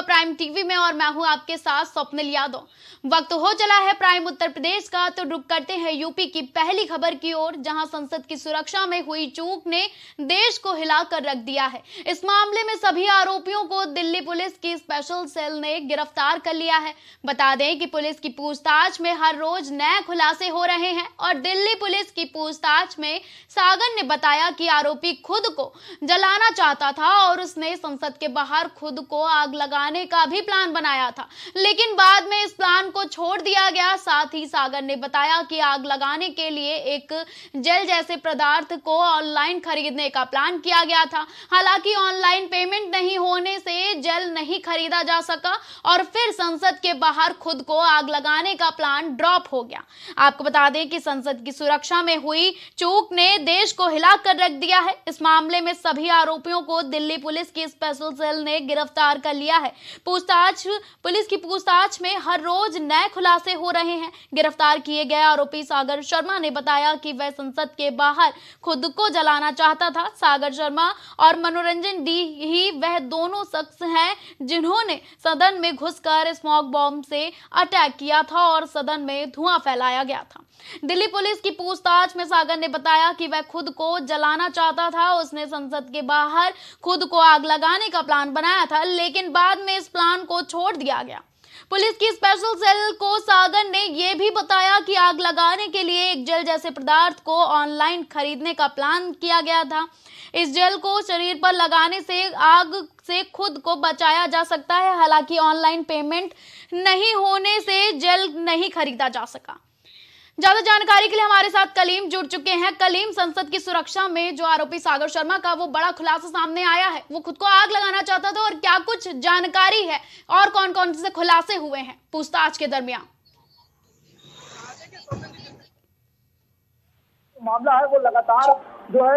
Prime TV में और मैं हूं आपके साथ स्वप्निल यादव। वक्त हो चला है प्राइम उत्तर प्रदेश का, तो रुक करते हैं यूपी की पहली खबर की ओर, जहां संसद की सुरक्षा में हुई चूक ने देश को हिलाकर रख दिया है। इस मामले में सभी आरोपियों को दिल्ली पुलिस की स्पेशल सेल ने गिरफ्तार कर लिया है। बता दें कि पुलिस की पूछताछ में हर रोज नए खुलासे हो रहे हैं और दिल्ली पुलिस की पूछताछ में सागर ने बताया कि आरोपी खुद को जलाना चाहता था और उसने संसद के बाहर खुद को आग लगाने का भी प्लान बनाया था, लेकिन बाद में इस प्लान को छोड़ दिया गया। साथ ही सागर ने बताया कि आग लगाने के लिए एक जेल जैसे पदार्थ को ऑनलाइन खरीदने का प्लान किया गया था। हालांकि ऑनलाइन पेमेंट नहीं होने से जेल नहीं खरीदा जा सका और फिर संसद के बाहर खुद को आग लगाने का प्लान ड्रॉप हो गया। आपको बता दें कि संसद की सुरक्षा में हुई चूक ने देश को हिलाकर रख दिया है। इस मामले में सभी आरोपियों को दिल्ली पुलिस की स्पेशल सेल ने गिरफ्तार कर लिया है। पुलिस की पूछताछ में हर रोज नए खुलासे हो रहे हैं। गिरफ्तार किए गए आरोपी सागर शर्मा ने बताया कि वह संसद के बाहर खुद को जलाना चाहता था। सागर शर्मा और मनोरंजन डी ही वह दोनों शख्स हैं जिन्होंने सदन में घुसकर स्मोक बॉम्ब से अटैक किया था और सदन में धुआं फैलाया गया था। दिल्ली पुलिस की पूछताछ में सागर ने बताया कि वह खुद को जलाना चाहता था। उसने संसद के बाहर खुद को आग लगाने का प्लान बनाया था, लेकिन बाद में इस प्लान को छोड़ दिया गया। पुलिस की स्पेशल सेल को सागर ने यह भी बताया कि आग लगाने के लिए एक जेल जैसे पदार्थ को ऑनलाइन खरीदने का प्लान किया गया था। इस जेल को शरीर पर लगाने से आग से खुद को बचाया जा सकता है। हालांकि ऑनलाइन पेमेंट नहीं होने से जेल नहीं खरीदा जा सका। ज्यादा जानकारी के लिए हमारे साथ कलीम जुड़ चुके हैं। कलीम, संसद की सुरक्षा में जो आरोपी सागर शर्मा का वो बड़ा खुलासा सामने आया है, वो खुद को आग लगाना चाहता था और क्या कुछ जानकारी है और कौन कौन से खुलासे हुए हैं पूछताछ के दरमियान? मामला है वो लगातार जो है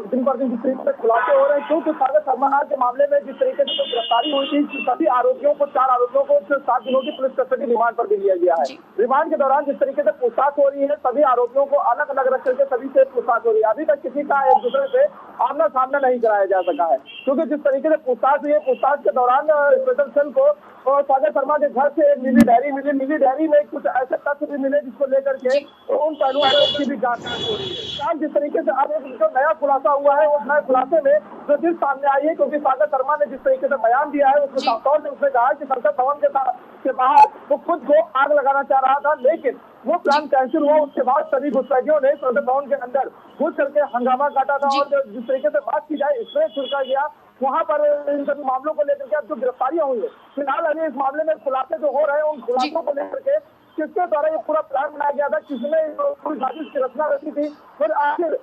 दिन पर दिन जिस तरीके से खुलासे हो रहे हैं, क्योंकि सागर शर्मा के मामले में जिस तरीके से गिरफ्तारी हुई थी, सभी आरोपियों को 4 आरोपियों को 7 दिनों की पुलिस कस्टडी रिमांड पर भी लिया गया है। रिमांड के दौरान जिस तरीके से पूछताछ हो रही है, सभी आरोपियों को अलग अलग रख करके सभी से पूछताछ हो रही है। अभी तक किसी का एक दूसरे से आमना सामना नहीं कराया जा सका है, क्योंकि जिस तरीके से पूछताछ हुई है, पूछताछ के दौरान स्पेशल सेल को और सागर शर्मा के घर से एक नीली डायरी मिली। नीली डायरी में कुछ ऐसे तथ्य भी मिले जिसको लेकर के उन पहलुओं की भी जांच हो रही है। जिस तरीके से अब जो नया खुलासा हुआ है, उस नए खुलासे में जो चीज सामने आई है, क्योंकि सागर शर्मा ने जिस तरीके से बयान दिया है, उसमें साफ तौर से उसने कहा कि संसद भवन के बाहर वो खुद को आग लगाना चाह रहा था, लेकिन वो प्लान कैंसिल हुआ। उसके बाद सभी घुसपैठियों ने संसद भवन के अंदर घुस करके हंगामा काटा था और जिस तरीके से बात की जाए स्प्रे छिड़का गया। वहां पर इन सभी मामलों को लेकर के अब जो गिरफ्तारियां हुई है, फिलहाल अभी इस मामले में खुलासे जो हो रहे हैं, उन खुलासों को लेकर के किसके द्वारा ये पूरा प्लान बनाया गया था, किसने पूरी साजिश की रचना रची थी, फिर आखिर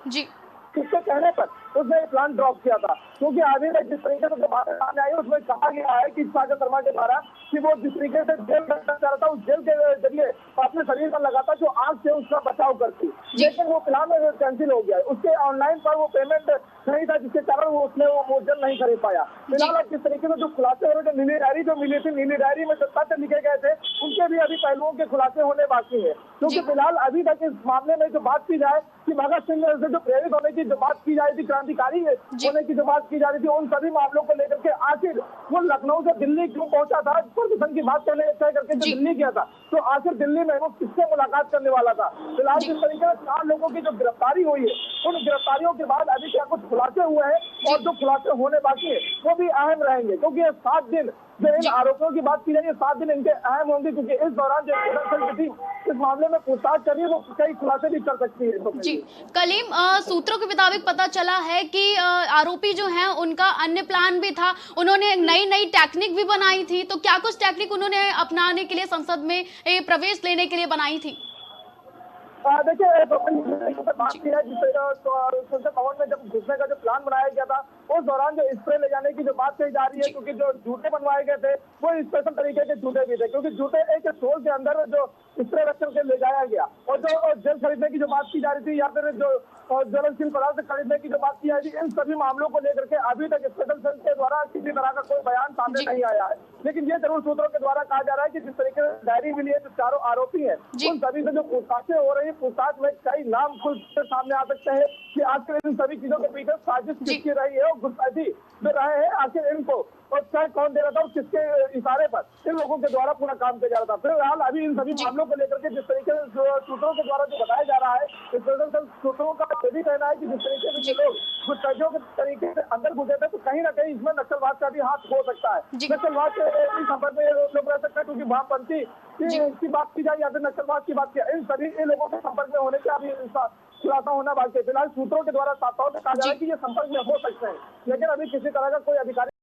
किसके कहने पर उसने प्लान ड्रॉप किया था। क्योंकि अभी तक जिस तरीके से बात सामने आई, उसमें कहा गया है कि सागर शर्मा के द्वारा कि वो जिस तरीके से जेल करना चाह रहा था, उस जेल के जरिए अपने शरीर पर लगाता जो आग से उसका बचाव करती, लेकिन वो प्लान कैंसिल हो गया। उसके ऑनलाइन पर वो पेमेंट नहीं था, जिसके कारण उसने वो जेल नहीं खरीद पाया। फिलहाल जिस तरीके से जो खुलासे हो रहे थे, नीली डायरी जो मिली थी, नीली डायरी में जो तथ्य लिखे गए थे, उनके भी अभी पहलुओं के खुलासे होने बाकी है। क्योंकि फिलहाल अभी तक इस मामले में जो बात की जाए कि भगत सिंह से जो प्रेरित होने की जो बात की जा रही थी, क्रांतिकारी होने की जो बात की जा रही थी, उन सभी मामलों को लेकर के आखिर वो लखनऊ से दिल्ली क्यों पहुंचा था, प्रदर्शन की बात करने तय करके जो दिल्ली गया था, तो आखिर दिल्ली में वो किससे मुलाकात करने वाला था। फिलहाल जिस तरीके से 4 लोगों की जो गिरफ्तारी हुई है, उन गिरफ्तारियों के बाद अभी क्या कुछ खुलासे हुए हैं और जो खुलासे होने बाकी है वो भी अहम रहेंगे, क्योंकि ये 7 दिन जो इन आरोपियों की बात की जाए, 7 दिन इनके अहम होंगे, क्योंकि इस दौरान जो इस मामले में पूछताछ कर रही है, वो कई खुलासे भी कर सकती है। जी कलीम, सूत्रों के मुताबिक पता चला है कि आरोपी जो हैं उनका अन्य प्लान भी था। उन्होंने नई टेक्निक भी बनाई थी, तो क्या कुछ टेक्निक उन्होंने अपनाने के लिए संसद में प्रवेश लेने के लिए बनाई थी? देखिए, बात की है जिस संसद भवन में जब घुसने का जो प्लान बनाया गया था, उस दौरान जो स्प्रे ले जाने की जो बात कही जा रही है, क्योंकि जो जूते बनवाए गए थे वो स्पेशल तरीके के जूते भी थे, क्योंकि जूते एक स्टोर के अंदर जो स्प्रे रख करके ले जाया गया, और जो जेल खरीदने की जो बात की जा रही थी या फिर जो ज्वलनशील पदार्थ खरीदने की जो बात की जा रही थी, इन सभी मामलों को लेकर के अभी तक स्पेशल सेल के द्वारा किसी तरह का कोई बयान सामने नहीं आया है। लेकिन ये जरूर सूत्रों के द्वारा कहा जा रहा है कि जिस तरीके से डायरी मिली है, जो 4 आरोपी है, उन सभी से जो पूछताछें हो रही है, पूछताछ में कई नाम खुद से सामने आ सकते हैं कि आजकल इन सभी चीजों के पीछे साजिश किसकी रही है और घुसपैठी जो रहे हैं, आखिर इनको और चाहे कौन दे रहा था और किसके इशारे पर इन लोगों के द्वारा पूरा काम किया जा रहा था। फिलहाल अभी इन सभी मामलों को लेकर के जिस तरीके से सूत्रों के द्वारा जो बताया जा रहा है, इस दरअसल सूत्रों का ये भी कहना है कि जिस तरीके से ये लोग घुसपैठियों के तरीके से अंदर घुसे थे, तो कहीं ना कहीं इसमें नक्सलवाद का भी हाथ हो सकता है। नक्सलवाद के इस संपर्क में ये लोग रह सकते हैं, क्योंकि वामपंथी की बात की जाए या फिर नक्सलवाद की बात की जाए, इन सभी लोगों के संपर्क में होने के अभी खुलासा होना बाकी है। फिलहाल सूत्रों के द्वारा साफ तौर पर कहा जा रहा है कि ये संपर्क में हो सकते हैं, लेकिन अभी किसी तरह का कोई अधिकारी